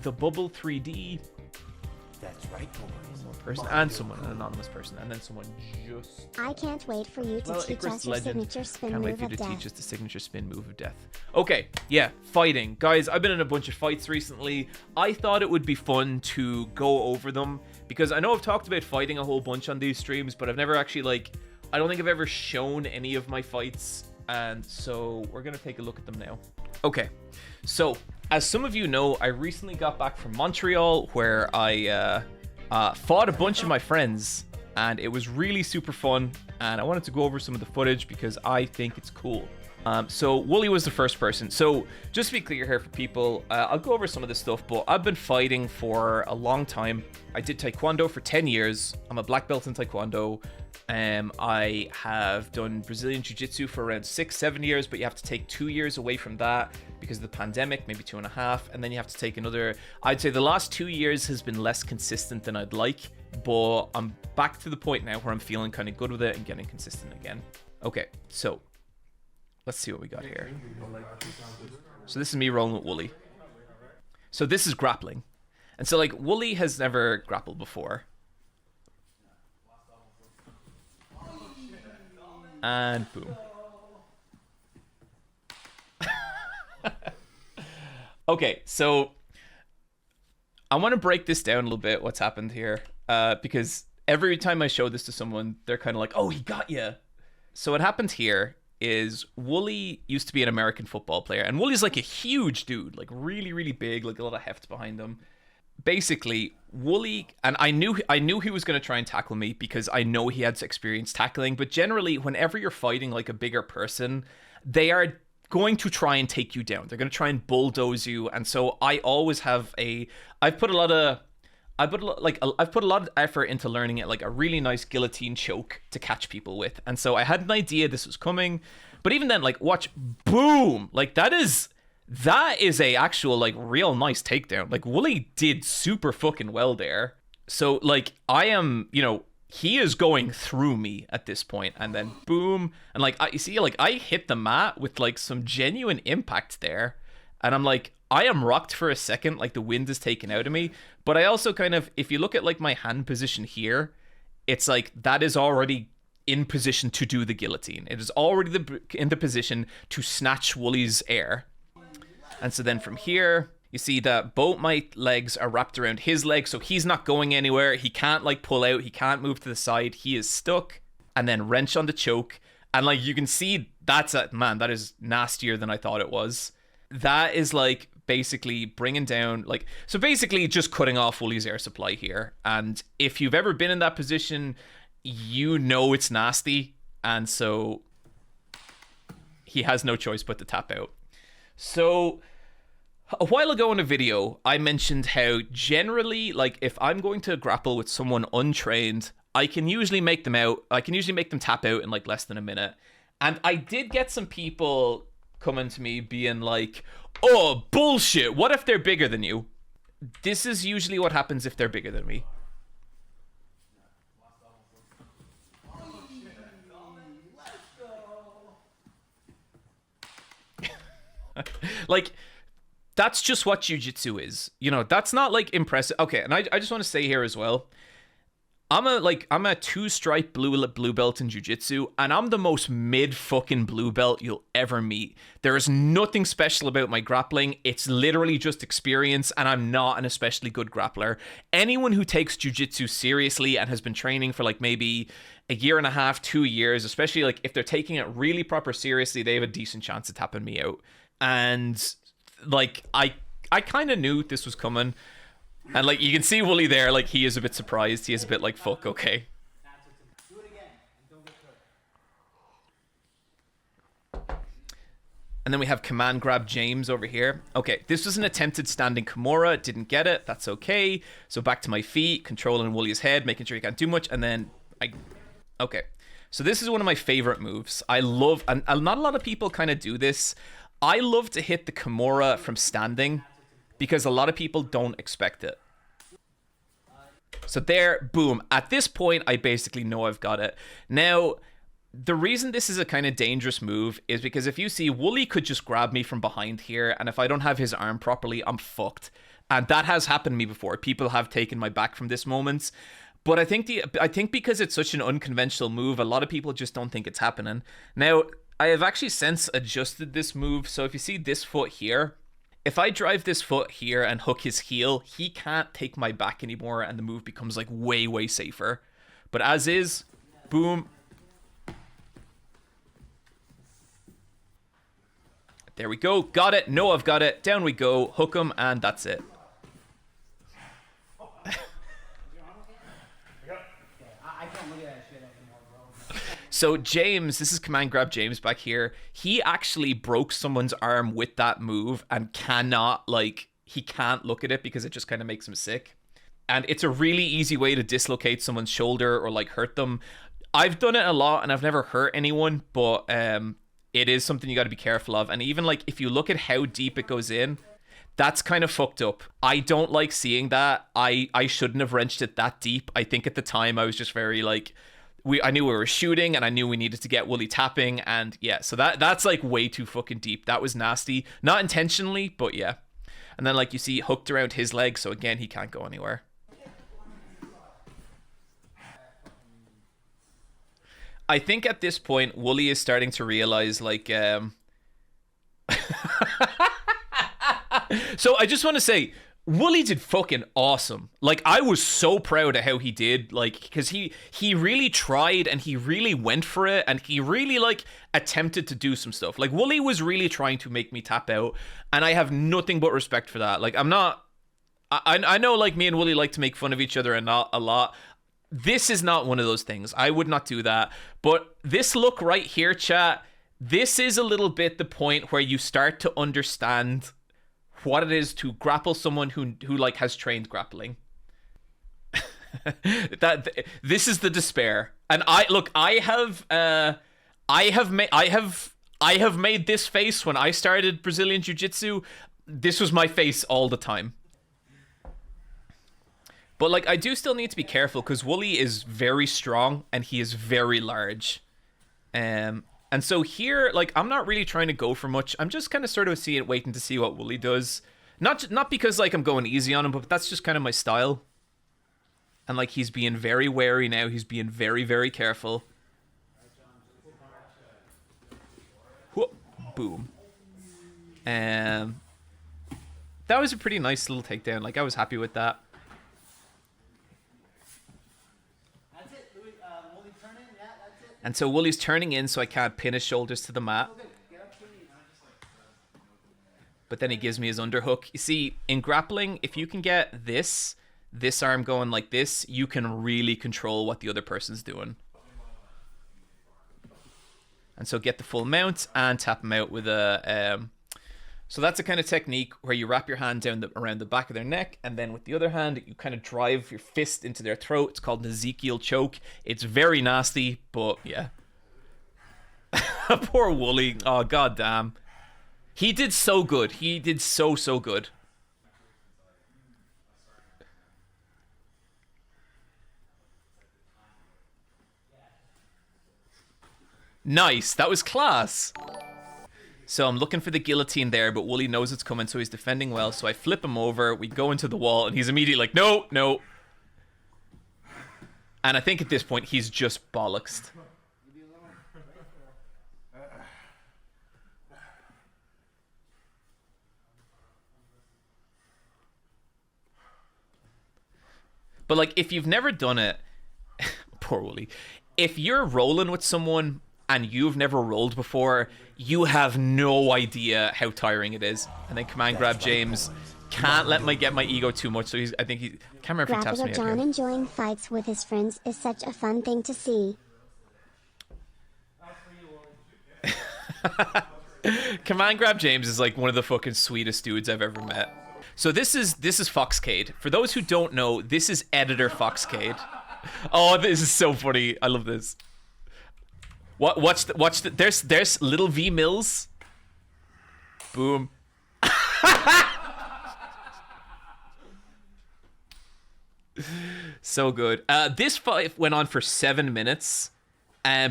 the Bubble 3D. That's right, boys. One person and someone, an anonymous person, and then someone just... I can't wait for you to teach Icarus us your Legend. signature spin Can't wait move for you of to teach death. us the signature spin move of death. Okay, yeah, fighting. Guys, I've been in a bunch of fights recently. I thought it would be fun to go over them, because I know I've talked about fighting a whole bunch on these streams, but I've never actually, like, I don't think I've ever shown any of my fights, and so we're going to take a look at them now. Okay, so as some of you know, I recently got back from Montreal, where I fought a bunch of my friends, and it was really super fun, and I wanted to go over some of the footage because I think it's cool. So Wooly was the first person. So just to be clear here for people, I'll go over some of this stuff, but I've been fighting for a long time. I did Taekwondo for 10 years. I'm a black belt in Taekwondo. I have done Brazilian Jiu-Jitsu for around 6-7 years, but you have to take 2 years away from that because of the pandemic, maybe 2.5, and then you have to take another. I'd say the last 2 years has been less consistent than I'd like, but I'm back to the point now where I'm feeling kind of good with it and getting consistent again. Okay, so let's see what we got here. So this is me rolling with Wooly. So this is grappling. And so, like, Wooly has never grappled before. And boom. Okay, so I want to break this down a little bit, what's happened here. Because every time I show this to someone, they're kind of like, oh, he got you. So what happened here is Wooly used to be an American football player, and Wooly's like a huge dude, like really, really big, like a lot of heft behind him. Basically, Wooly, and I knew he was going to try and tackle me because I know he had experience tackling, but generally, whenever you're fighting like a bigger person, they are going to try and take you down. They're going to try and bulldoze you, and so I always have I've put a lot of effort into learning it, like a really nice guillotine choke to catch people with. And so I had an idea this was coming, but even then, like, watch, boom, like that is a actual, like, real nice takedown. Like, Wooly did super fucking well there. So, like, I am, you know, he is going through me at this point, and then boom, and like, you see, like, I hit the mat with like some genuine impact there, and I'm like, I am rocked for a second, like the wind is taken out of me. But I also kind of, if you look at like my hand position here, it's like that is already in position to do the guillotine. It is already in the position to snatch Wooly's air. And so then from here, you see that both my legs are wrapped around his legs, so he's not going anywhere. He can't like pull out. He can't move to the side. He is stuck. And then wrench on the choke. And like you can see, man, that is nastier than I thought it was. That is like basically bringing down, like, so basically just cutting off Wooly's air supply here. And if you've ever been in that position, you know it's nasty. And so he has no choice but to tap out. So a while ago in a video, I mentioned how generally, like, if I'm going to grapple with someone untrained, I can usually make them tap out in like less than a minute. And I did get some people coming to me being like, oh, bullshit, what if they're bigger than you? This is usually what happens if they're bigger than me. Like, that's just what jiu-jitsu is. You know, that's not like impressive. Okay, and I just want to say here as well, I'm a 2-stripe blue belt in jiu-jitsu, and I'm the most mid fucking blue belt you'll ever meet. There is nothing special about my grappling. It's literally just experience, and I'm not an especially good grappler. Anyone who takes jiu-jitsu seriously and has been training for like maybe a year and a half, 2 years, especially like if they're taking it really proper seriously, they have a decent chance of tapping me out. And like I kind of knew this was coming. And like you can see Wooly there, like he is a bit surprised. He is a bit like, fuck, okay. And then we have command grab James over here. Okay, this was an attempted standing Kimura. Didn't get it. That's okay. So back to my feet, controlling Wooly's head, making sure he can't do much. And then okay. So this is one of my favorite moves. I love, and not a lot of people kind of do this. I love to hit the Kimura from standing because a lot of people don't expect it. So there, boom. At this point, I basically know I've got it. Now, the reason this is a kind of dangerous move is because if you see, Wooly could just grab me from behind here, and if I don't have his arm properly, I'm fucked. And that has happened to me before. People have taken my back from this moment. But I think because it's such an unconventional move, a lot of people just don't think it's happening. Now, I have actually since adjusted this move. So if you see this foot here, if I drive this foot here and hook his heel, he can't take my back anymore, and the move becomes like way, way safer. But as is, boom. There we go. Got it. No, I've got it. Down we go. Hook him, and that's it. So James, this is Command Grab James back here. He actually broke someone's arm with that move and cannot, like, he can't look at it because it just kind of makes him sick. And it's a really easy way to dislocate someone's shoulder or, like, hurt them. I've done it a lot and I've never hurt anyone, but it is something you got to be careful of. And even, like, if you look at how deep it goes in, that's kind of fucked up. I don't like seeing that. I shouldn't have wrenched it that deep. I think at the time I was just very, like... I knew we were shooting, and I knew we needed to get Wooly tapping, and yeah, so that's like way too fucking deep. That was nasty. Not intentionally, but yeah. And then, like, you see hooked around his leg, so again, he can't go anywhere. I think at this point, Wooly is starting to realize, like, So I just want to say, Wooly did fucking awesome. Like, I was so proud of how he did, like, because he really tried and he really went for it and he really, like, attempted to do some stuff. Like, Wooly was really trying to make me tap out, and I have nothing but respect for that. Like, I'm not... I know, like, me and Wooly like to make fun of each other and not a lot. This is not one of those things. I would not do that. But this look right here, chat, this is a little bit the point where you start to understand what it is to grapple someone who like has trained grappling. This is the despair. And I have made this face when I started Brazilian Jiu-Jitsu. This was my face all the time. But, like, I do still need to be careful because Wooly is very strong and he is very large. And so here, like, I'm not really trying to go for much. I'm just kind of sort of waiting to see what Wooly does. Not because, like, I'm going easy on him, but that's just kind of my style. And, like, he's being very wary now. He's being very, very careful. Whoop. Boom. That was a pretty nice little takedown. Like, I was happy with that. And so Wooly's turning in so I can't pin his shoulders to the mat. But then he gives me his underhook. You see, in grappling, if you can get this arm going like this, you can really control what the other person's doing. And so get the full mount and tap him out with a... So that's a kind of technique where you wrap your hand down around the back of their neck, and then with the other hand, you kind of drive your fist into their throat. It's called an Ezekiel choke. It's very nasty, but yeah. Poor Wooly. Oh, goddamn. He did so good. He did so good. Nice. That was class. So I'm looking for the guillotine there, but Wooly knows it's coming, so he's defending well. So I flip him over, we go into the wall, and he's immediately like, no, no. And I think at this point, he's just bollocksed. But, like, if you've never done it... Poor Wooly. If you're rolling with someone and you've never rolled before, you have no idea how tiring it is. And then Command Grab James can't let me get my ego too much, so I think he can't remember if he taps me out John here. enjoying fights with his friends is such a fun thing to see. Command Grab James is like one of the fucking sweetest dudes I've ever met. So this is Foxcade. For those who don't know, this is editor Foxcade. Oh, this is so funny. I love this. Watch the there's little V Mills. Boom. So good. This fight went on for 7 minutes,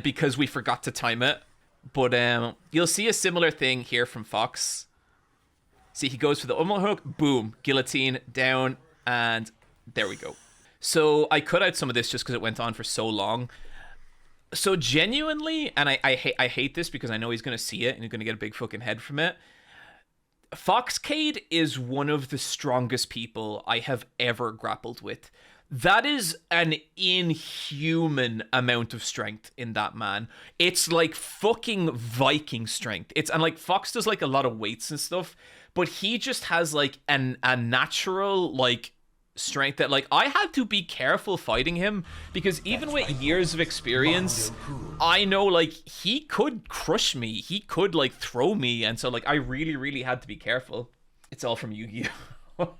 because we forgot to time it. But you'll see a similar thing here from Fox. See, he goes for the ummo hook, boom, guillotine, down, and there we go. So I cut out some of this just because it went on for so long. So genuinely, and I hate this because I know he's going to see it and he's going to get a big fucking head from it. Foxcade is one of the strongest people I have ever grappled with. That is an inhuman amount of strength in that man. It's like fucking Viking strength. And like Fox does like a lot of weights and stuff, but he just has like a natural like strength that like I had to be careful fighting him because even with years of experience, I know like he could crush me. He could like throw me, and so like I really, really had to be careful. It's all from Yu-Gi-Oh!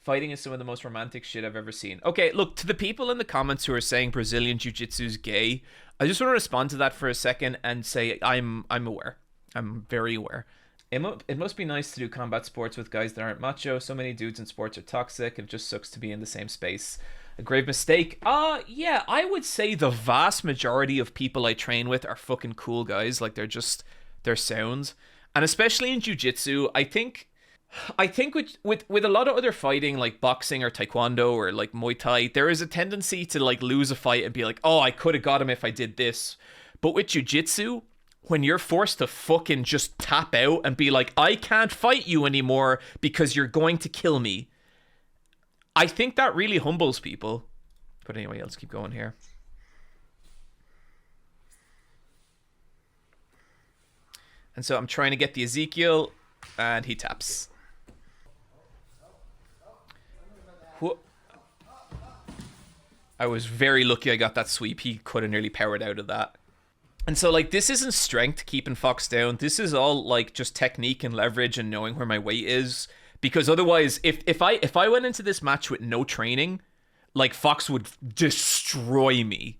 Fighting is some of the most romantic shit I've ever seen. Okay, look, to the people in the comments who are saying Brazilian Jiu-Jitsu's gay, I just want to respond to that for a second and say I'm aware. I'm very aware. It must be nice to do combat sports with guys that aren't macho. So many dudes in sports are toxic. It just sucks to be in the same space. A grave mistake. Yeah, I would say the vast majority of people I train with are fucking cool guys. Like they're sound. And especially in jiu-jitsu, I think with a lot of other fighting like boxing or taekwondo or like Muay Thai, there is a tendency to like lose a fight and be like, oh, I could have got him if I did this. But with jiu-jitsu, when you're forced to fucking just tap out and be like, I can't fight you anymore because you're going to kill me, I think that really humbles people. But anyway, let's keep going here. And so I'm trying to get the Ezekiel, and he taps. I was very lucky I got that sweep. He could have nearly powered out of that. And so, like, this isn't strength keeping Fox down. This is all, like, just technique and leverage and knowing where my weight is. Because otherwise, if I went into this match with no training, like, Fox would destroy me.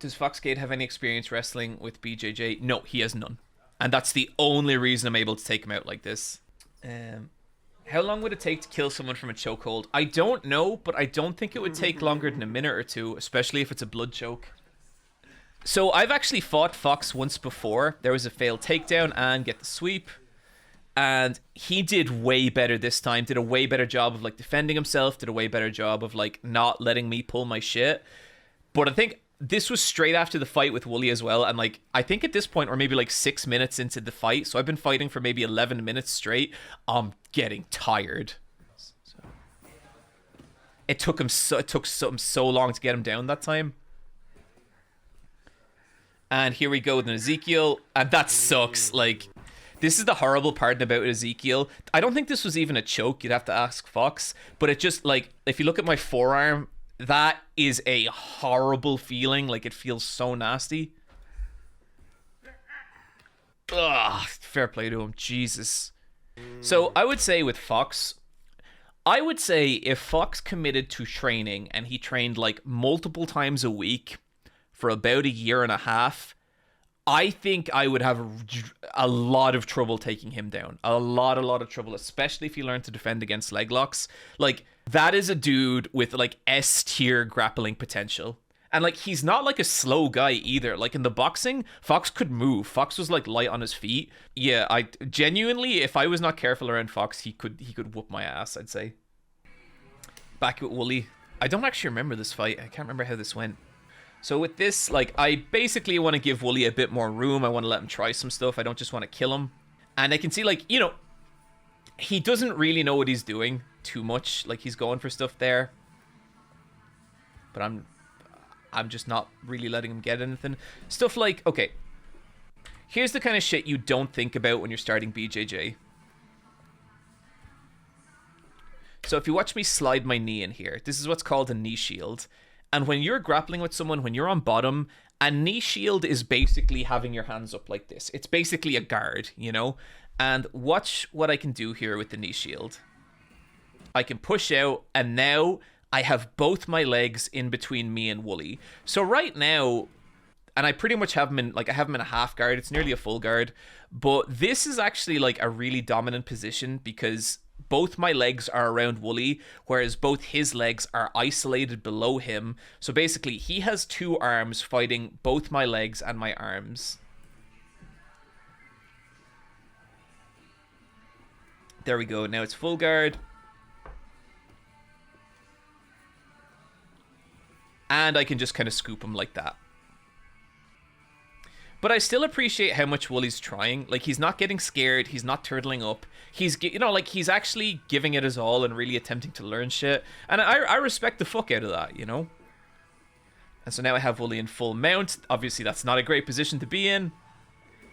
Does Foxcade have any experience wrestling with BJJ? No, he has none. And that's the only reason I'm able to take him out like this. How long would it take to kill someone from a chokehold? I don't know, but I don't think it would take longer than a minute or two, especially if it's a blood choke. So I've actually fought Fox once before. There was a failed takedown and get the sweep. And he did way better this time. Did a way better job of like defending himself. Did a way better job of like not letting me pull my shit. But I think this was straight after the fight with Wooly as well, and like I think at this point we're maybe like 6 minutes into the fight, so I've been fighting for maybe 11 minutes straight. I'm getting tired. So it took something so long to get him down that time. And here we go with an Ezekiel, and that sucks. Like, this is the horrible part about Ezekiel. I don't think this was even a choke. You'd have to ask Fox, but it just like if you look at my forearm, that is a horrible feeling. Like, it feels so nasty. Ugh, fair play to him. Jesus. So I would say with Fox, I would say if Fox committed to training and he trained like multiple times a week for about 1.5 years, I think I would have a lot of trouble taking him down. A lot of trouble, especially if he learned to defend against leg locks. Like, that is a dude with like S-tier grappling potential. And like, he's not like a slow guy either. Like in the boxing, Fox could move. Fox was like light on his feet. Yeah, I genuinely, if I was not careful around Fox, he could whoop my ass, I'd say. Back with Wooly. I don't actually remember this fight. I can't remember how this went. So with this, like, I basically want to give Wooly a bit more room. I want to let him try some stuff. I don't just want to kill him. And I can see, like, you know, he doesn't really know what he's doing too much. Like, he's going for stuff there. But I'm just not really letting him get anything. Stuff like, okay, here's the kind of shit you don't think about when you're starting BJJ. So if you watch me slide my knee in here, this is what's called a knee shield. And when you're grappling with someone, when you're on bottom, a knee shield is basically having your hands up like this. It's basically a guard, you know? And watch what I can do here with the knee shield. I can push out, and now I have both my legs in between me and Wooly. So right now, and I pretty much have him in, like, I have him in a half guard. It's nearly a full guard. But this is actually, like, a really dominant position because both my legs are around Wooly, whereas both his legs are isolated below him. So basically, he has two arms fighting both my legs and my arms. There we go. Now it's full guard. And I can just kind of scoop him like that. But I still appreciate how much Wooly's trying. Like, he's not getting scared. He's not turtling up. He's, you know, like, he's actually giving it his all and really attempting to learn shit. And I respect the fuck out of that, you know? And so now I have Wooly in full mount. Obviously, that's not a great position to be in.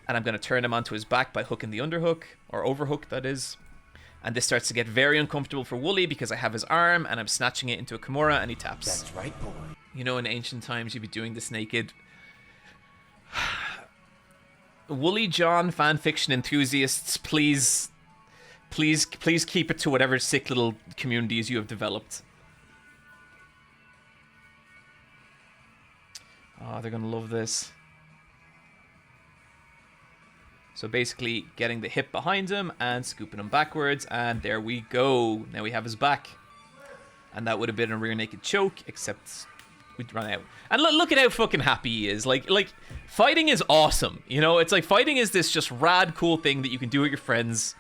And I'm going to turn him onto his back by hooking the underhook. Or overhook, that is. And this starts to get very uncomfortable for Wooly because I have his arm and I'm snatching it into a Kimura and he taps. That's right, boy. You know, in ancient times, you'd be doing this naked. Wooly John fanfiction enthusiasts, please keep it to whatever sick little communities you have developed. Oh, they're gonna love this. So basically, getting the hip behind him and scooping him backwards, and there we go. Now we have his back. And that would have been a rear naked choke, except we'd run out. And look at how fucking happy he is. Like, fighting is awesome. You know, it's like fighting is this just rad, cool thing that you can do with your friends.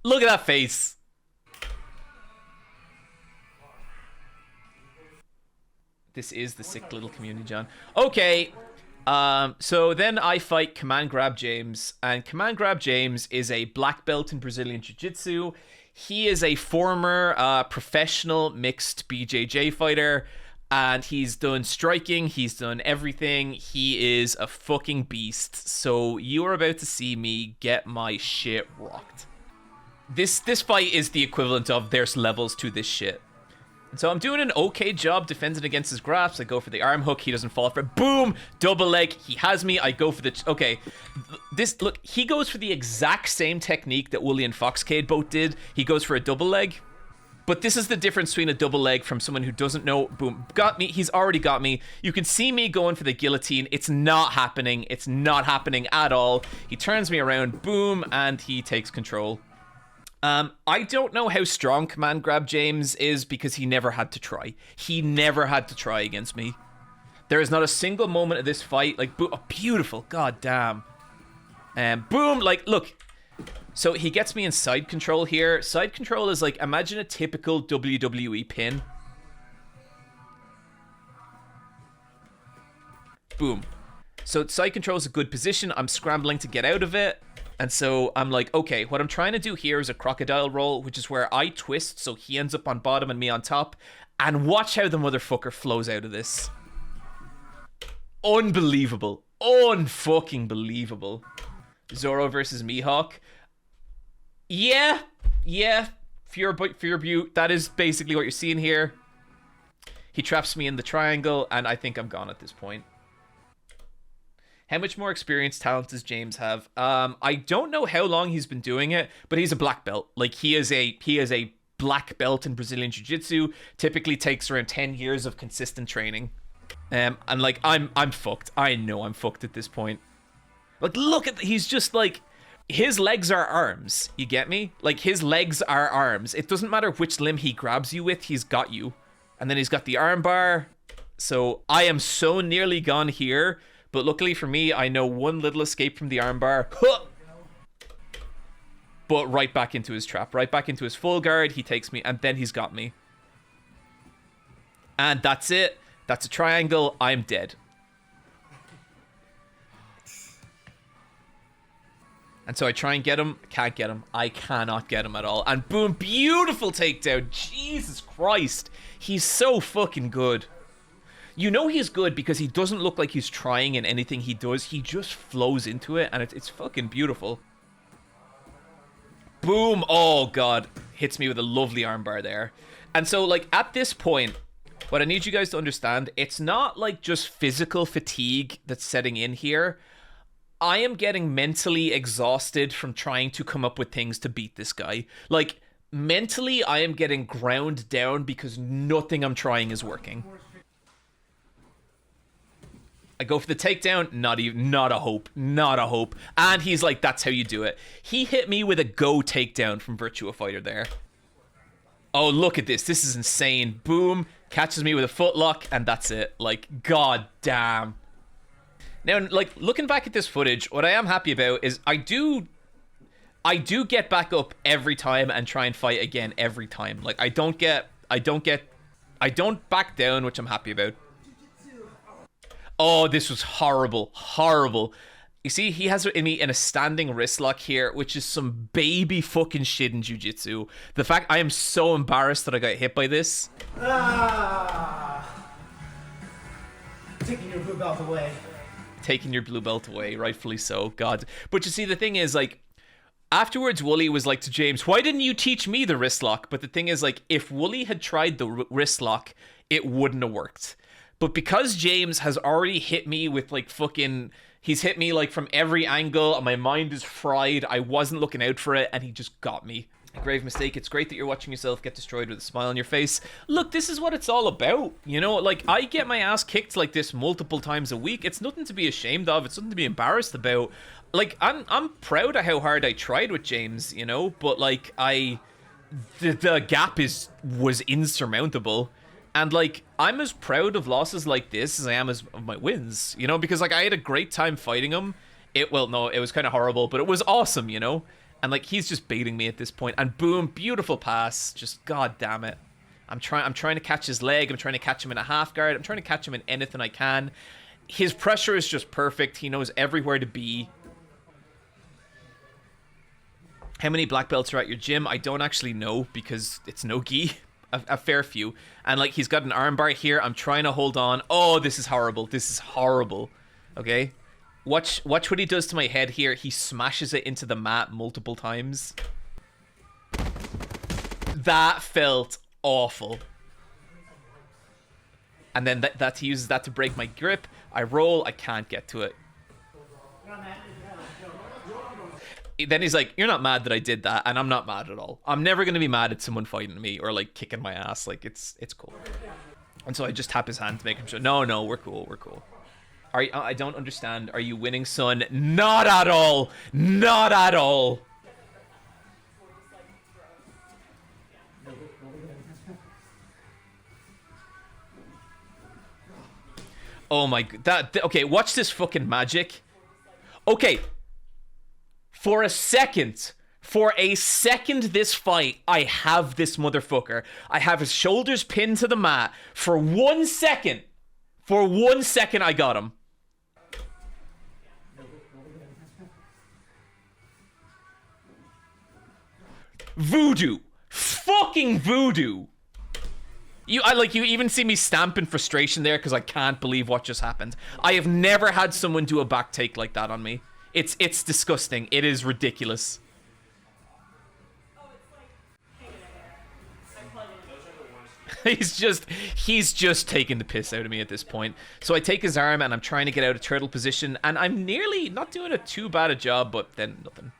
Look at that face. This is the sick little community, John. Okay. So then I fight Command Grab James, and Command Grab James is a black belt in Brazilian Jiu-Jitsu. He is a former professional mixed BJJ fighter, and he's done striking, he's done everything. He is a fucking beast. So you are about to see me get my shit rocked. This fight is the equivalent of there's levels to this shit. And so I'm doing an okay job defending against his grabs. I go for the arm hook. He doesn't fall for it. Boom! Double leg. He has me. I go for the... Okay. Look, he goes for the exact same technique that Wooly and Foxcade both did. He goes for a double leg. But this is the difference between a double leg from someone who doesn't know. Boom. Got me. He's already got me. You can see me going for the guillotine. It's not happening. It's not happening at all. He turns me around. Boom. And he takes control. I don't know how strong Command Grab James is because he never had to try. He never had to try against me. There is not a single moment of this fight. Like, oh, beautiful. God damn. Boom. Like, look. So he gets me in side control here. Side control is like, imagine a typical WWE pin. Boom. So side control is a good position. I'm scrambling to get out of it. And so I'm like, okay, what I'm trying to do here is a crocodile roll, which is where I twist so he ends up on bottom and me on top. And watch how the motherfucker flows out of this. Unbelievable. Unfucking believable. Zoro versus Mihawk. Yeah. Fear Butte. That is basically what you're seeing here. He traps me in the triangle, and I think I'm gone at this point. How much more experience, talent does James have? I don't know how long he's been doing it, but he's a black belt. Like, he is a black belt in Brazilian Jiu-Jitsu. Typically takes around 10 years of consistent training. And like, I'm fucked. I know I'm fucked at this point. Like, look at, he's just like, his legs are arms. You get me? Like, his legs are arms. It doesn't matter which limb he grabs you with, he's got you. And then he's got the arm bar. So I am so nearly gone here. But luckily for me, I know one little escape from the armbar. But right back into his trap. Right back into his full guard. He takes me, and then he's got me. And that's it. That's a triangle. I'm dead. And so I try and get him. Can't get him. I cannot get him at all. And boom, beautiful takedown. Jesus Christ. He's so fucking good. You know he's good because he doesn't look like he's trying in anything he does. He just flows into it, and it's fucking beautiful. Boom. Oh, God. Hits me with a lovely armbar there. And so, like, at this point, what I need you guys to understand, it's not, like, just physical fatigue that's setting in here. I am getting mentally exhausted from trying to come up with things to beat this guy. Like, mentally, I am getting ground down because nothing I'm trying is working. I go for the takedown, not a hope. And he's like, that's how you do it. He hit me with a go takedown from Virtua Fighter there. Oh, look at this. This is insane. Boom, catches me with a footlock, and that's it. Like, god damn. Now, like, looking back at this footage, what I am happy about is I do get back up every time and try and fight again every time. Like, I don't back down, which I'm happy about. Oh, this was horrible. You see, he has me in a standing wrist lock here, which is some baby fucking shit in jiu-jitsu. The fact I am so embarrassed that I got hit by this. Taking your blue belt away. Taking your blue belt away, rightfully so. God. But you see, the thing is, like, afterwards, Wooly was like to James, why didn't you teach me the wrist lock? But the thing is, like, if Wooly had tried the wrist lock, it wouldn't have worked. But because James has already hit me with, like, fucking... He's hit me, like, from every angle, and my mind is fried. I wasn't looking out for it, and he just got me. A grave mistake. It's great that you're watching yourself get destroyed with a smile on your face. Look, this is what it's all about. You know, like, I get my ass kicked like this multiple times a week. It's nothing to be ashamed of. It's nothing to be embarrassed about. Like, I'm proud of how hard I tried with James, you know? But, like, the gap was insurmountable. And, like, I'm as proud of losses like this as I am of my wins, you know? Because, like, I had a great time fighting him. Well, no, it was kind of horrible, but it was awesome, you know? And, like, he's just baiting me at this point. And boom, beautiful pass. Just, god damn it. I'm trying to catch his leg. I'm trying to catch him in a half guard. I'm trying to catch him in anything I can. His pressure is just perfect. He knows everywhere to be. How many black belts are at your gym? I don't actually know because it's no gi. A fair few. And, like, he's got an armbar here. I'm trying to hold on. Oh, this is horrible. This is horrible. Okay? Watch what he does to my head here. He smashes it into the mat multiple times. That felt awful. And then he uses that to break my grip. I roll. I can't get to it. Then he's like, you're not mad that I did that, and I'm not mad at all. I'm never going to be mad at someone fighting me or, like, kicking my ass. Like, it's cool. And so I just tap his hand to make him show, no, we're cool. I don't understand. Are you winning, son? Not at all. Not at all. Oh my god. Okay, watch this fucking magic. Okay. For a second, this fight, I have this motherfucker. I have his shoulders pinned to the mat. For 1 second, I got him. Voodoo. Fucking voodoo. You even see me stamp in frustration there because I can't believe what just happened. I have never had someone do a back take like that on me. It's disgusting. It is ridiculous. He's just taking the piss out of me at this point. So I take his arm and I'm trying to get out of turtle position, and I'm nearly not doing a too bad a job, but then nothing.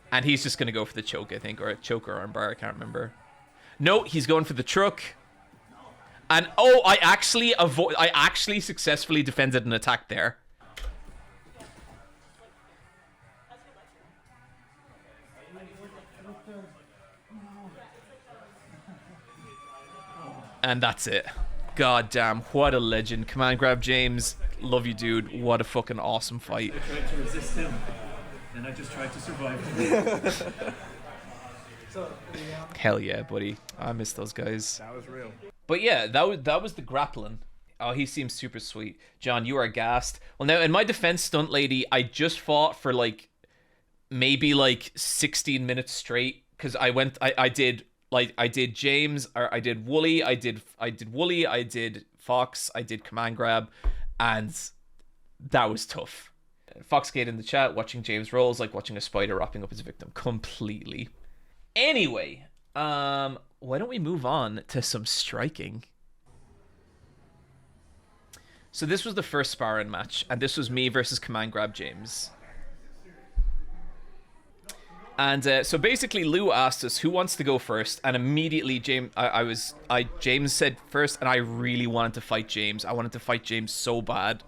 And he's just gonna go for the choke, I think, or a choke or armbar, I can't remember. No, he's going for the truck. And oh, I actually successfully defended an attack there. And that's it. God damn, what a legend. Command grab, James. Love you, dude. What a fucking awesome fight. I tried to resist him, and I just tried to survive him. Hell yeah, buddy. I miss those guys. That was real. But yeah, that was the grappling. Oh, he seems super sweet. John, you are gassed. Well, now, in my defense, Stunt Lady, I just fought for, like, maybe, like, 16 minutes straight. Because I did James, or I did Wooly, I did Wooly, I did Fox, I did Command Grab, and that was tough. Foxcade in the chat, watching James rolls like watching a spider wrapping up his victim completely. Anyway, why don't we move on to some striking? So this was the first sparring match, and this was me versus Command Grab James. And so basically, Lou asked us who wants to go first, and immediately James said first, and I really wanted to fight James. I wanted to fight James so bad.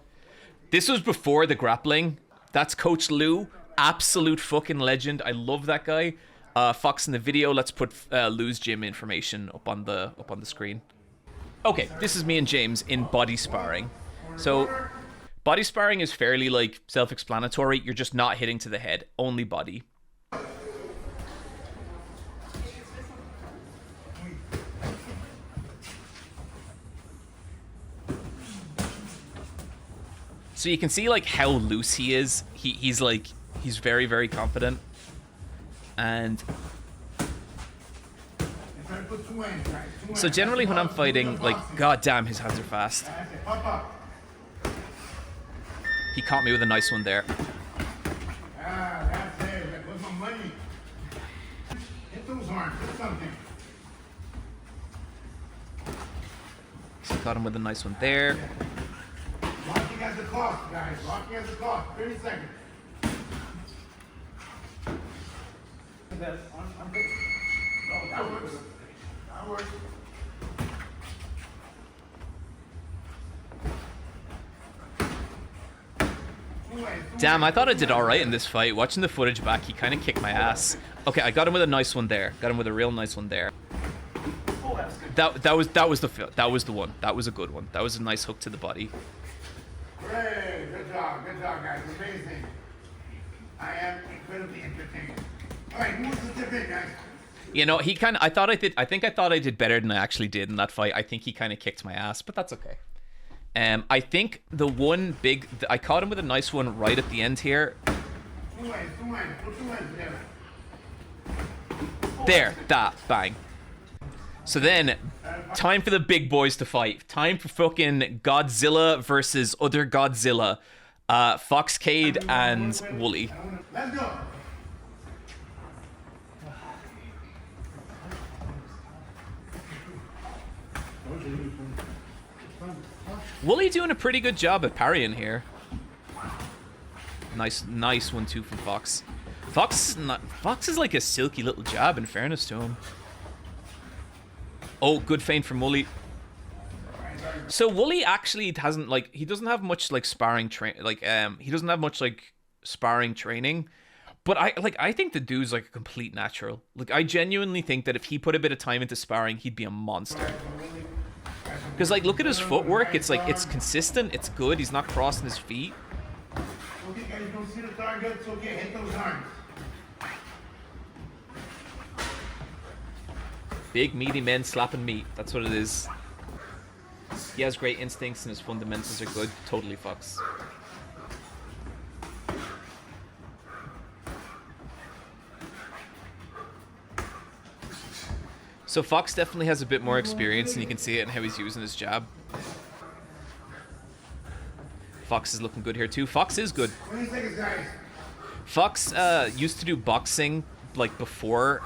This was before the grappling. That's Coach Lou, absolute fucking legend. I love that guy. Fox in the video. Let's put Lou's gym information up on the screen. Okay, this is me and James in body sparring. So body sparring is fairly like self-explanatory. You're just not hitting to the head, only body. So you can see like how loose he is. He's very, very confident. And so generally when I'm fighting, like, god damn, his hands are fast. He caught me with a nice one there. So got him with a nice one there. Locking as the clock, guys. Locking as the clock. 30 seconds. That works. That works. Damn, I thought I did alright in this fight. Watching the footage back, he kind of kicked my ass. Okay, I got him with a nice one there. Got him with a real nice one there. That was the one. That was a good one. That was a nice hook to the body. Great, good job, guys, amazing. I am incredibly entertaining. All right, who wants to step in, guys? You know, he kind of, I think I thought I did better than I actually did in that fight. I think he kind of kicked my ass, but that's okay. I think the one big, I caught him with a nice one right at the end here. There, that, bang. So then, time for the big boys to fight. Time for fucking Godzilla versus other Godzilla. Foxcade and Wooly. Let's go. Wooly doing a pretty good job at parrying here. Nice 1-2 from Fox. Fox is like a silky little jab, in fairness to him. Oh, good feint from Wooly. So Wooly actually hasn't, like, he doesn't have much like sparring sparring training, but I think the dude's like a complete natural. Like, I genuinely think that if he put a bit of time into sparring, he'd be a monster. Because, like, look at his footwork. It's like, it's consistent. It's good. He's not crossing his feet. Okay, guys, you don't see the target. It's okay. Hit those arms. Big, meaty men slapping meat. That's what it is. He has great instincts and his fundamentals are good. Totally Fox. So Fox definitely has a bit more experience, and you can see it in how he's using his jab. Fox is looking good here too. Fox is good. 20 seconds, guys. Fox used to do boxing like before.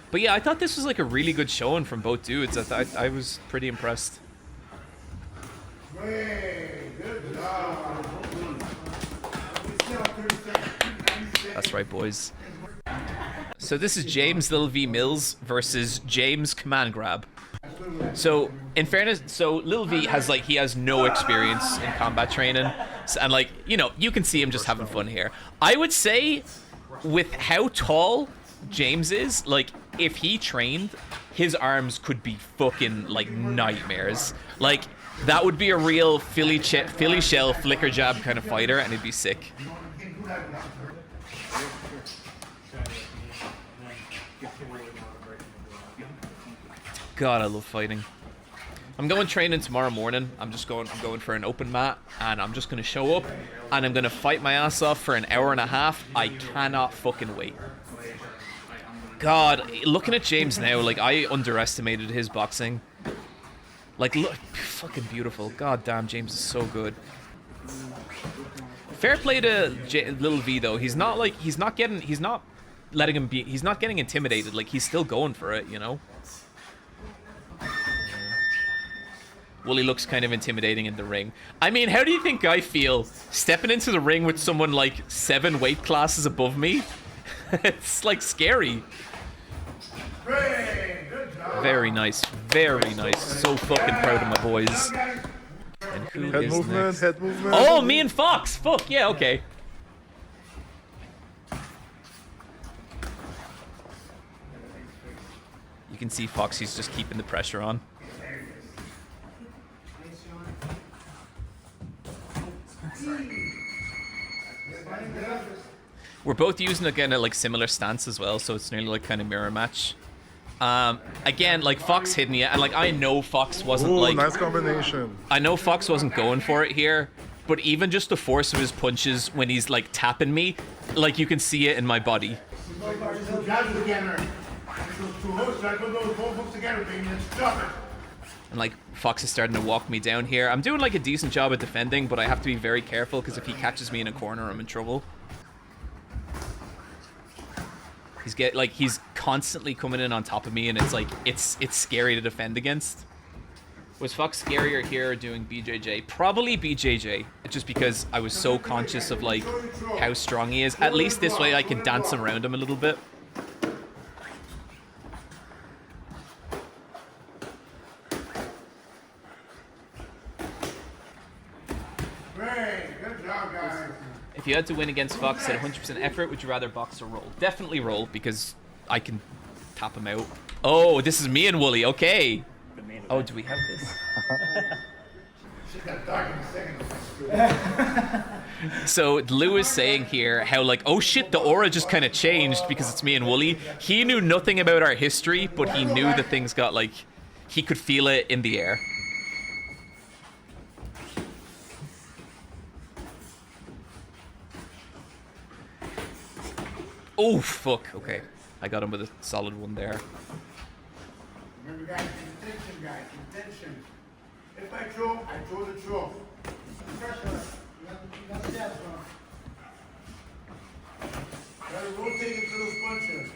But yeah, I thought this was like a really good showing from both dudes. I was pretty impressed. Great, good job. That's right, boys. So this is James Lil V Mills versus James Command Grab. So in fairness, so Lil V has he has no experience in combat training, and like, you know, you can see him just having fun here. I would say with how tall James is, like, if he trained, his arms could be fucking like nightmares. Like, that would be a real Philly shell flicker jab kind of fighter, and he'd be sick. God, I love fighting. I'm going training tomorrow morning. I'm going for an open mat, and I'm just gonna show up and I'm gonna fight my ass off for an hour and a half. I cannot fucking wait. God, looking at James now, like, I underestimated his boxing. Like, look, fucking beautiful. God damn, James is so good. Fair play to Lil V though. He's not getting intimidated. Like, he's still going for it, you know. Wooly looks kind of intimidating in the ring. I mean, how do you think I feel stepping into the ring with someone like 7 weight classes above me? It's like scary. Very nice. Very nice. So fucking proud of my boys. And who Head is movement, next? head movement. Oh, me and Fox. Fuck, yeah, okay. You can see Foxy's just keeping the pressure on. We're both using again a like similar stance as well, so it's nearly like kind of mirror match. Again, like Fox hitting you, and like I know Fox wasn't Ooh, like nice combination. I know Fox wasn't going for it here, but even just the force of his punches when he's like tapping me, like you can see it in my body. Two jabs together. Two hooks, I put those both hooks together, baby, and stop it. And like Fox is starting to walk me down here. I'm doing like a decent job at defending, but I have to be very careful because if he catches me in a corner, I'm in trouble. He's constantly coming in on top of me, and it's like it's scary to defend against. Was Fox scarier here or doing BJJ? Probably BJJ, just because I was so conscious of like how strong he is. At least this way I can dance around him a little bit. Great, good job, guys. If you had to win against Fox at 100% effort, would you rather box or roll? Definitely roll, because I can tap him out. Oh, this is me and Wooly. Okay. Oh, do we have this? Shit got dark in a second. So Lou is saying here how like, oh shit, the aura just kind of changed because it's me and Wooly. He knew nothing about our history, but he knew that things got like, he could feel it in the air. Oh, fuck. Okay. I got him with a solid one there. Remember, guys, intention, guys, intention. If I throw the throw. Pressure. You got the jabs, bro. Gotta rotate into those punches.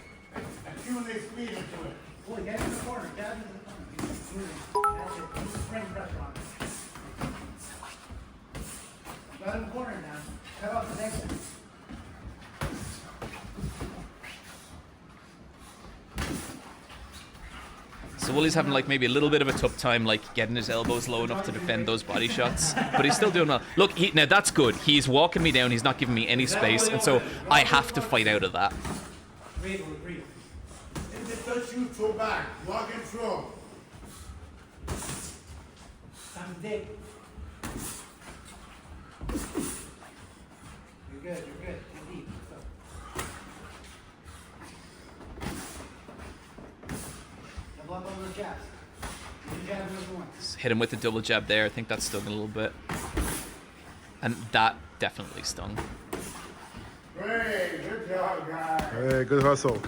Accumulate speed into it. Boy, get in the corner. Jab in the corner. Keep moving. That's it. Keep spraying pressure on it. Got in the corner now. Cut off the next one. So Wooly's having like maybe a little bit of a tough time like getting his elbows low enough to defend those body shots, but he's still doing well. Look, now that's good. He's walking me down. He's not giving me any space, and so I have to fight out of that. Breathe. If they touch you, throw back. Walk and throw. Time to dig. You're good. Dig deep. Double up on those jabs. Two jabs with one. Hit him with the double jab there. I think that stung a little bit, and that definitely stung. Great, good job, guys. Hey, good hustle.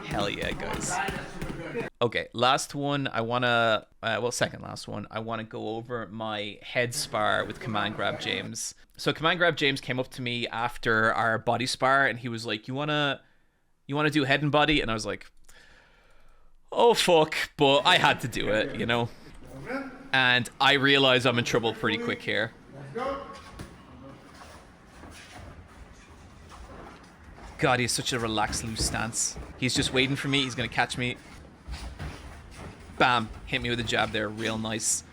Hell yeah, guys. Okay, last one. I wanna, second last one. I wanna go over my head spar with Command Grab James. So Command Grab James came up to me after our body spar, and he was like, "You wanna do head and body?" And I was like, "Oh fuck!" But I had to do it, you know. And I realize I'm in trouble pretty quick here. God, he has such a relaxed, loose stance. He's just waiting for me. He's gonna catch me. Bam! Hit me with a jab there, real nice.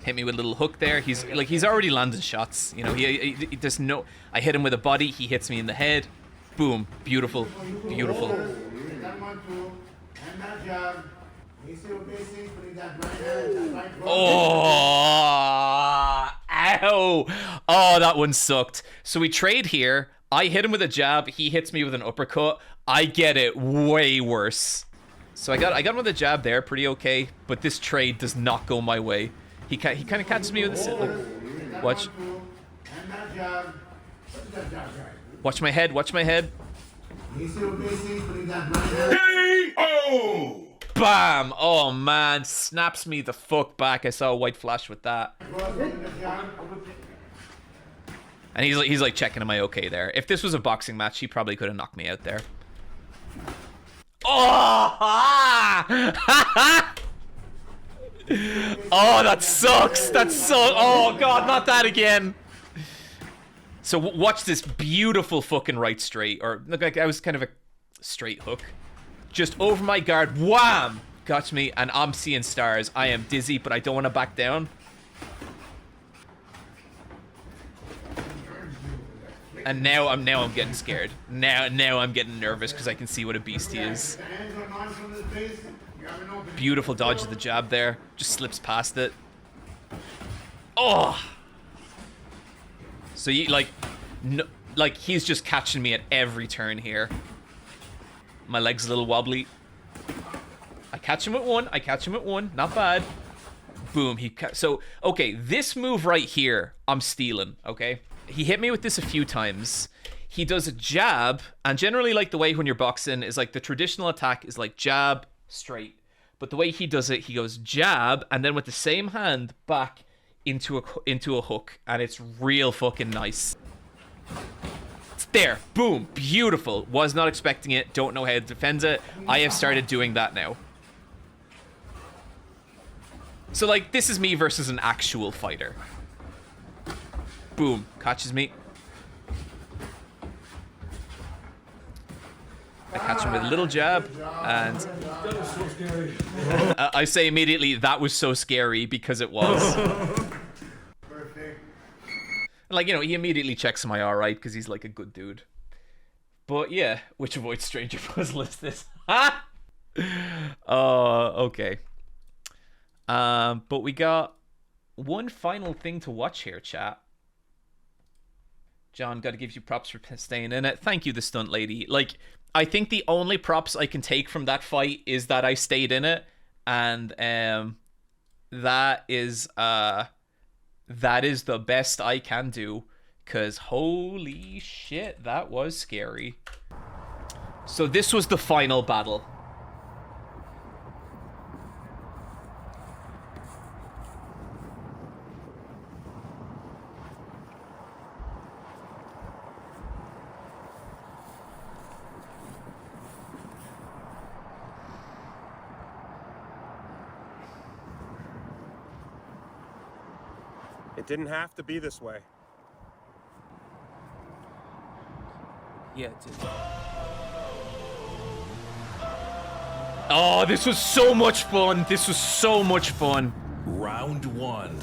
Hit me with a little hook there. He's already landed shots. You know, he there's no. I hit him with a body. He hits me in the head. Boom! Beautiful. Oh! Ow! Oh, that one sucked. So we trade here. I hit him with a jab. He hits me with an uppercut. I get it way worse. So I got him with a jab there, pretty okay. But this trade does not go my way. He kind of catches me with a like, watch my head. Watch my head. K.O. Bam! Oh man, snaps me the fuck back. I saw a white flash with that. And he's like checking, am I okay there? If this was a boxing match, he probably could have knocked me out there. Oh! Oh, that sucks. That's so... Oh, God, not that again. So watch this beautiful fucking right straight. Or, look, like I was kind of a straight hook. Just over my guard. Wham! Got me, and I'm seeing stars. I am dizzy, but I don't want to back down. And now I'm getting scared. Now I'm getting nervous because I can see what a beast he is. Beautiful dodge of the jab there. Just slips past it. Oh! So you like he's just catching me at every turn here. My leg's a little wobbly. I catch him at one. Not bad. Boom. So okay, this move right here, I'm stealing. Okay, he hit me with this a few times. He does a jab, and generally, like the way when you're boxing is like the traditional attack is like jab straight. But the way he does it, he goes jab, and then with the same hand back into a hook, and it's real fucking nice. It's there, boom, beautiful. Was not expecting it. Don't know how to defend it. I have started doing that now. So like, this is me versus an actual fighter. Boom, catches me. I catch him with a little jab, and I say immediately, that was so scary, because it was. Perfect. Like, you know, he immediately checks am I alright, because he's like a good dude. But yeah, which avoids stranger puzzle is this. Okay. But we got one final thing to watch here, chat. John, gotta give you props for staying in it. Thank you, the stunt lady. Like, I think the only props I can take from that fight is that I stayed in it, and that is the best I can do, because holy shit, that was scary. So this was the final battle. It didn't have to be this way. Yeah, it did. Oh, this was so much fun. This was so much fun. Round one.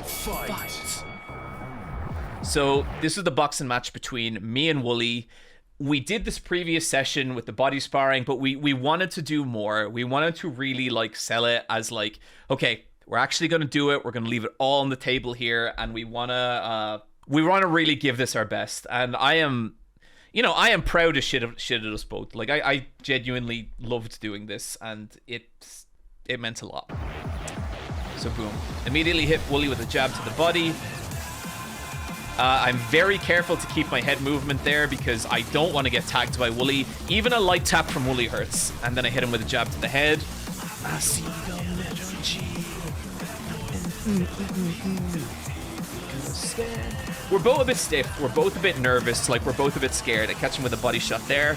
Fight. So this is the boxing match between me and Wooly. We did this previous session with the body sparring, but we wanted to do more. We wanted to really like sell it as like, okay, we're actually going to do it. We're going to leave it all on the table here, and we want to really give this our best. And I am proud of shit at us both. Like I genuinely loved doing this, and it meant a lot. So boom, immediately hit Wooly with a jab to the body. I'm very careful to keep my head movement there because I don't want to get tagged by Wooly. Even a light tap from Wooly hurts. And then I hit him with a jab to the head. I see the letter G. We're both a bit stiff. We're both a bit nervous. Like, we're both a bit scared. I catch him with a body shot there.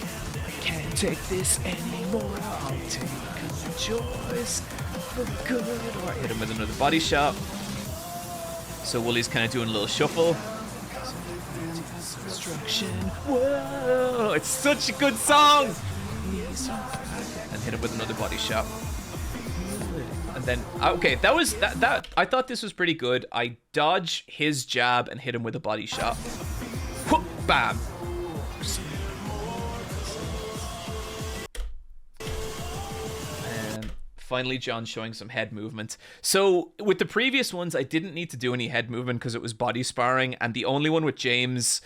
Can't take this anymore. I'll take a choice for good. Or I hit him with another body shot. So Wooly's kind of doing a little shuffle. Whoa, it's such a good song. And hit him with another body shot. And then, okay, that I thought this was pretty good. I dodge his jab and hit him with a body shot. Whoop, bam. And finally, John showing some head movement. So with the previous ones, I didn't need to do any head movement because it was body sparring. And the only one with James,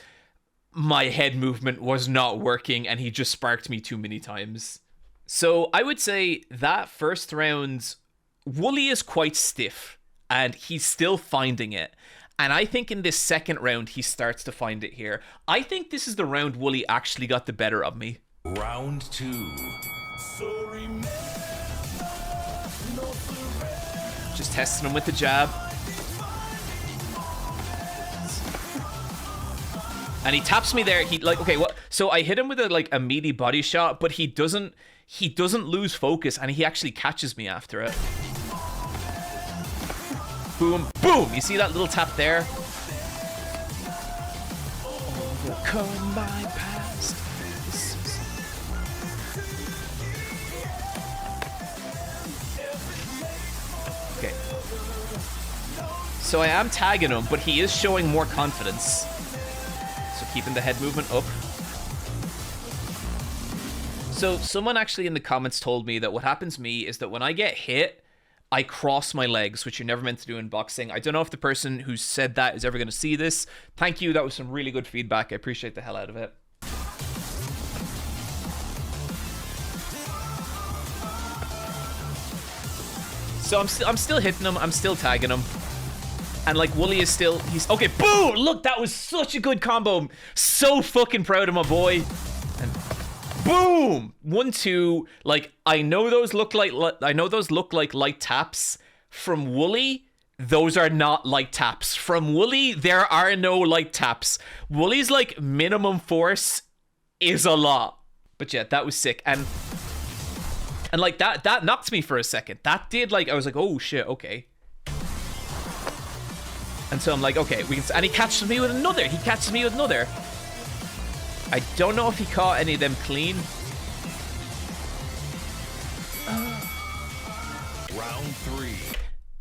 my head movement was not working, and he just sparked me too many times. So I would say that first round, Wooly is quite stiff, and he's still finding it. And I think in this second round, he starts to find it here. I think this is the round Wooly actually got the better of me. Round two. Just testing him with the jab. And he taps me there. He like, okay, what? So I hit him with a meaty body shot, but he doesn't lose focus, and he actually catches me after it. boom, boom. You see that little tap there? Overcome my past. Okay. So I am tagging him, but he is showing more confidence. So keeping the head movement up. So someone actually in the comments told me that what happens to me is that when I get hit, I cross my legs, which you're never meant to do in boxing. I don't know if the person who said that is ever going to see this. Thank you. That was some really good feedback. I appreciate the hell out of it. So I'm still hitting him. I'm still tagging him. And like Wooly is still, he's okay. Boom! Look, that was such a good combo. So fucking proud of my boy. And boom! 1-2. Like I know those look like light taps. From Wooly, those are not light taps. From Wooly, there are no light taps. Wooly's like minimum force is a lot. But yeah, that was sick. And like that knocked me for a second. That did like I was like, oh shit, okay. And so I'm like, okay, we can. And he catches me with another. He catches me with another. I don't know if he caught any of them clean. Round 3.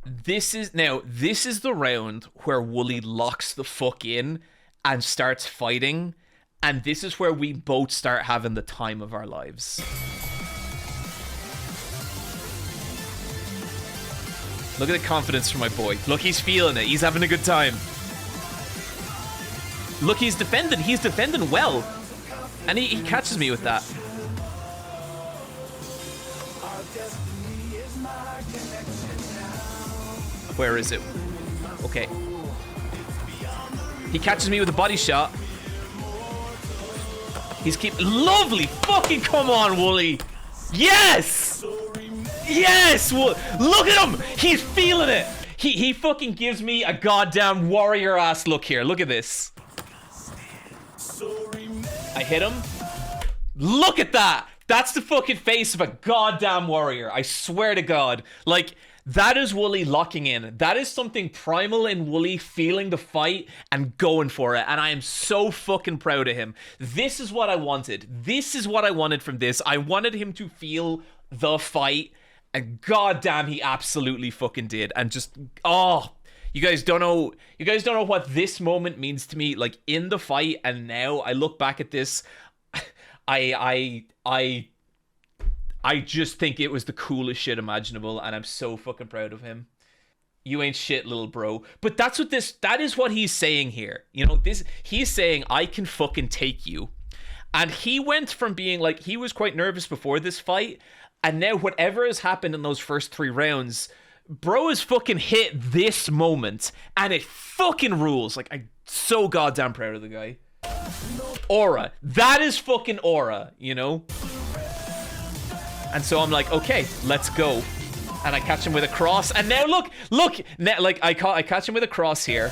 This is the round where Wooly locks the fuck in and starts fighting. And this is where we both start having the time of our lives. Look at the confidence from my boy. Look, he's feeling it. He's having a good time. Look, he's defending. He's defending well. And he catches me with that. Where is it? Okay. He catches me with a body shot. He's lovely. Fucking come on, Wooly. Yes! Yes! Look at him! He's feeling it! He fucking gives me a goddamn warrior ass look here. Look at this. I hit him. Look at that! That's the fucking face of a goddamn warrior. I swear to God. Like, that is Wooly locking in. That is something primal in Wooly feeling the fight and going for it. And I am so fucking proud of him. This is what I wanted. This is what I wanted from this. I wanted him to feel the fight. And goddamn, he absolutely fucking did. And just, oh, you guys don't know what this moment means to me. Like in the fight, and now I look back at this, I just think it was the coolest shit imaginable, and I'm so fucking proud of him. You ain't shit, little bro. But that is what he's saying here. You know, he's saying I can fucking take you. And he went from being like, he was quite nervous before this fight. And now whatever has happened in those first 3 rounds, bro has fucking hit this moment. And it fucking rules. Like, I'm so goddamn proud of the guy. Aura. That is fucking aura, you know? And so I'm like, okay, let's go. And I catch him with a cross. And now look. Now, like, I catch him with a cross here.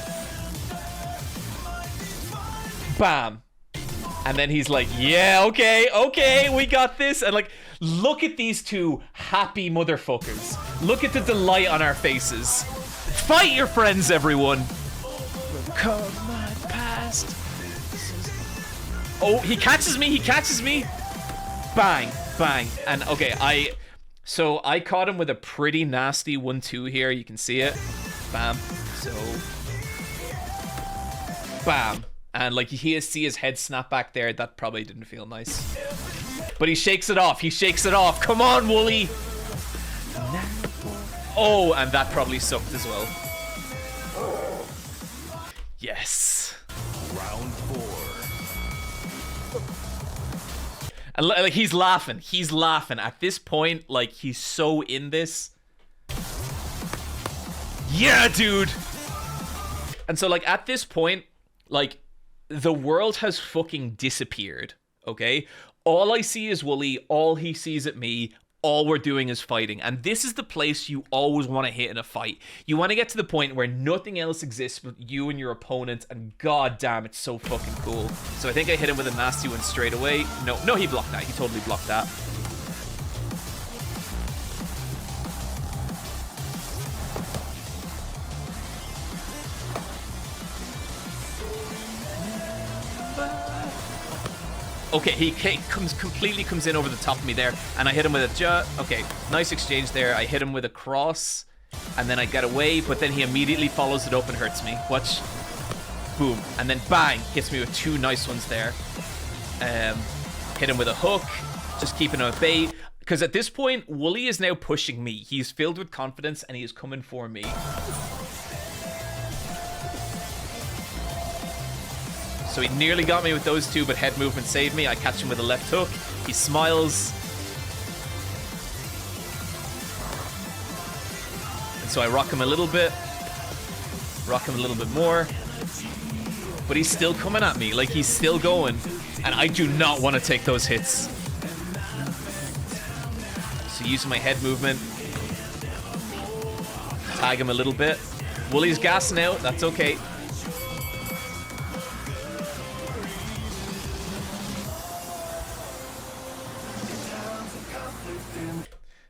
Bam. And then he's like, yeah, okay, we got this. And like, look at these two happy motherfuckers. Look at the delight on our faces. Fight your friends, everyone. Come my past. Oh, he catches me. Bang, bang. And okay, I caught him with a pretty nasty 1-2 here. You can see it. Bam. So, bam. And like you see his head snap back there. That probably didn't feel nice. But he shakes it off. Come on, Wooly. Oh, and that probably sucked as well. Yes. Round 4. And like he's laughing. At this point, like he's so in this. Yeah, dude. And so like at this point, like the world has fucking disappeared, okay? All I see is Wooly, all he sees at me, all we're doing is fighting. And this is the place you always want to hit in a fight. You want to get to the point where nothing else exists but you and your opponent, and god damn, it's so fucking cool. So I think I hit him with a nasty one straight away. No, he blocked that. He totally blocked that. Okay, he completely comes in over the top of me there, and I hit him with a okay, nice exchange there. I hit him with a cross, and then I get away, but then he immediately follows it up and hurts me. Watch. Boom. And then bang, hits me with 2 nice ones there. Hit him with a hook, just keeping him at bay. Because at this point, Wooly is now pushing me. He's filled with confidence, and he is coming for me. So he nearly got me with those 2, but head movement saved me. I catch him with a left hook. He smiles. And so I rock him a little bit. Rock him a little bit more. But he's still coming at me. Like, he's still going. And I do not want to take those hits. So using my head movement. Tag him a little bit. Wooly's gassing out. That's okay.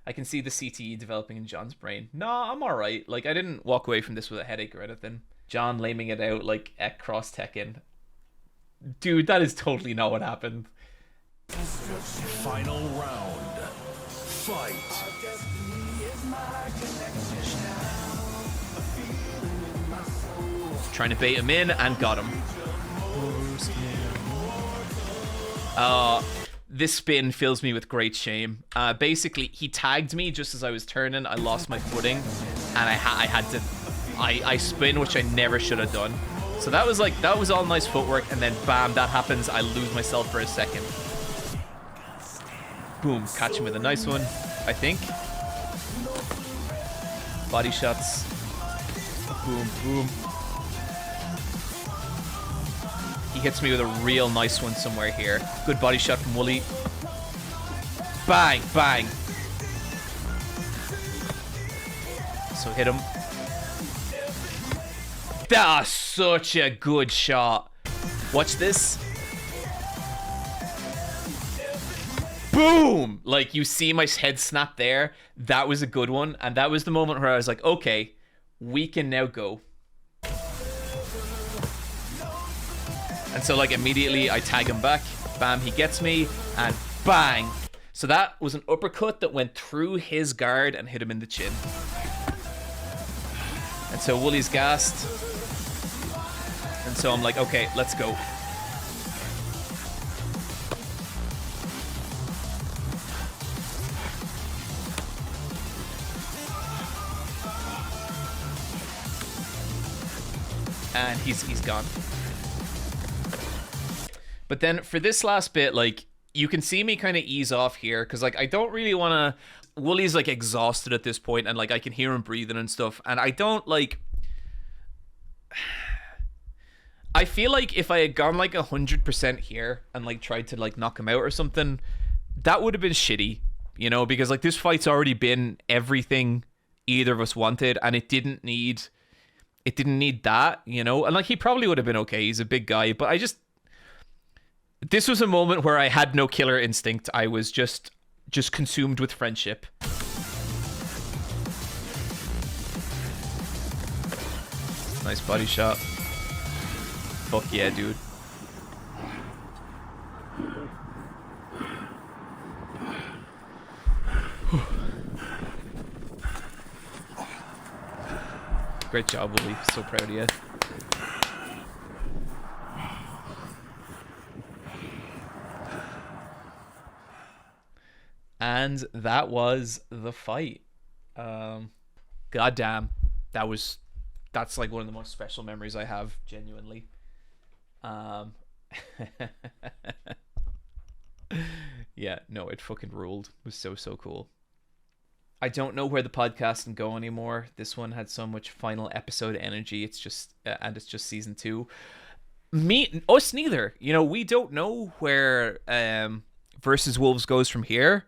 I can see the CTE developing in John's brain. No, I'm alright. Like, I didn't walk away from this with a headache or anything. John laming it out like at cross Tekken. Dude, that is totally not what happened. Final round. Fight. Trying to bait him in and got him. This spin fills me with great shame. Basically, he tagged me just as I was turning. I lost my footing, and I had to... I spin, which I never should have done. So that was all nice footwork, and then bam, that happens. I lose myself for a second. Boom, catch him with a nice one, I think. Body shots. Boom, boom. He hits me with a real nice one somewhere here. Good body shot from Wooly. Bang, bang. So hit him. That's such a good shot. Watch this. Boom! Like, you see my head snap there. That was a good one. And that was the moment where I was like, okay, we can now go. And so, like, immediately I tag him back. Bam, he gets me. And bang. So that was an uppercut that went through his guard and hit him in the chin. And so Wooly's gassed. And so I'm like, okay, let's go. And he's gone. But then for this last bit, like, you can see me kind of ease off here, because, like, I don't really want to... Wooly's, like, exhausted at this point, and, like, I can hear him breathing and stuff, and I don't, like... I feel like if I had gone, like, 100% here and, like, tried to, like, knock him out or something, that would have been shitty, you know, because, like, this fight's already been everything either of us wanted, and it didn't need that, you know, and, like, he probably would have been okay. He's a big guy, but I just... This was a moment where I had no killer instinct. I was just consumed with friendship. Nice body shot. Fuck yeah, dude. Great job, Wooly. So proud of you. And that was the fight. Goddamn, that's like one of the most special memories I have, genuinely. Yeah, no, it fucking ruled. It was so cool. I don't know where the podcast can go anymore. This one had so much final episode energy. It's just and it's just season 2. Us neither. You know, we don't know where Versus Wolves goes from here.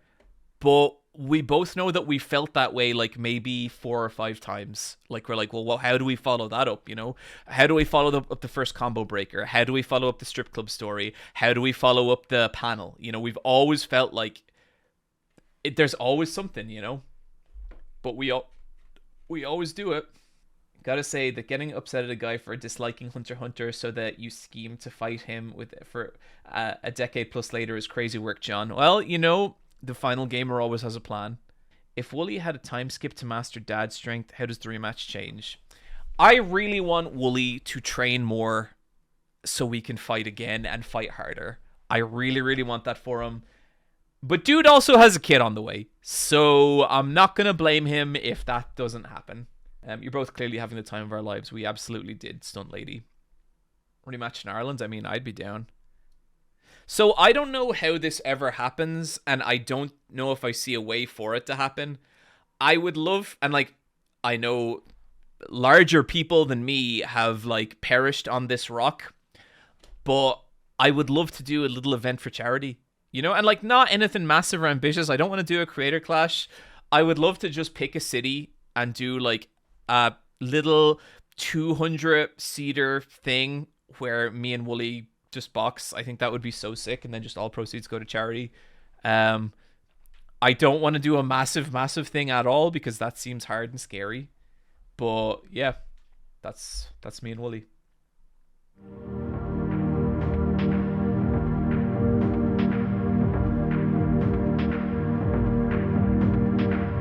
But we both know that we felt that way, like, maybe 4 or 5 times. Like, we're like, well, how do we follow that up, you know? How do we follow up the first combo breaker? How do we follow up the strip club story? How do we follow up the panel? You know, we've always felt like there's always something, you know? But we always do it. Gotta say that getting upset at a guy for disliking Hunter x Hunter so that you scheme to fight him with for a decade plus later is crazy work, John. Well, you know, the final gamer always has a plan. If Wooly had a time skip to master Dad's strength, how does the rematch change? I really want Wooly to train more so we can fight again and fight harder. I really, really want that for him. But dude also has a kid on the way, so I'm not going to blame him if that doesn't happen. You're both clearly having the time of our lives. We absolutely did, Stunt Lady. Rematch in Ireland? I mean, I'd be down. So I don't know how this ever happens, and I don't know if I see a way for it to happen. I would love, and like, I know larger people than me have like perished on this rock, but I would love to do a little event for charity, you know, and like not anything massive or ambitious. I don't want to do a creator clash. I would love to just pick a city and do like a little 200-seater thing where me and Wooly just box. I think that would be so sick, and then just all proceeds go to charity. I don't want to do a massive thing at all because that seems hard and scary. But yeah, that's me and Wooly.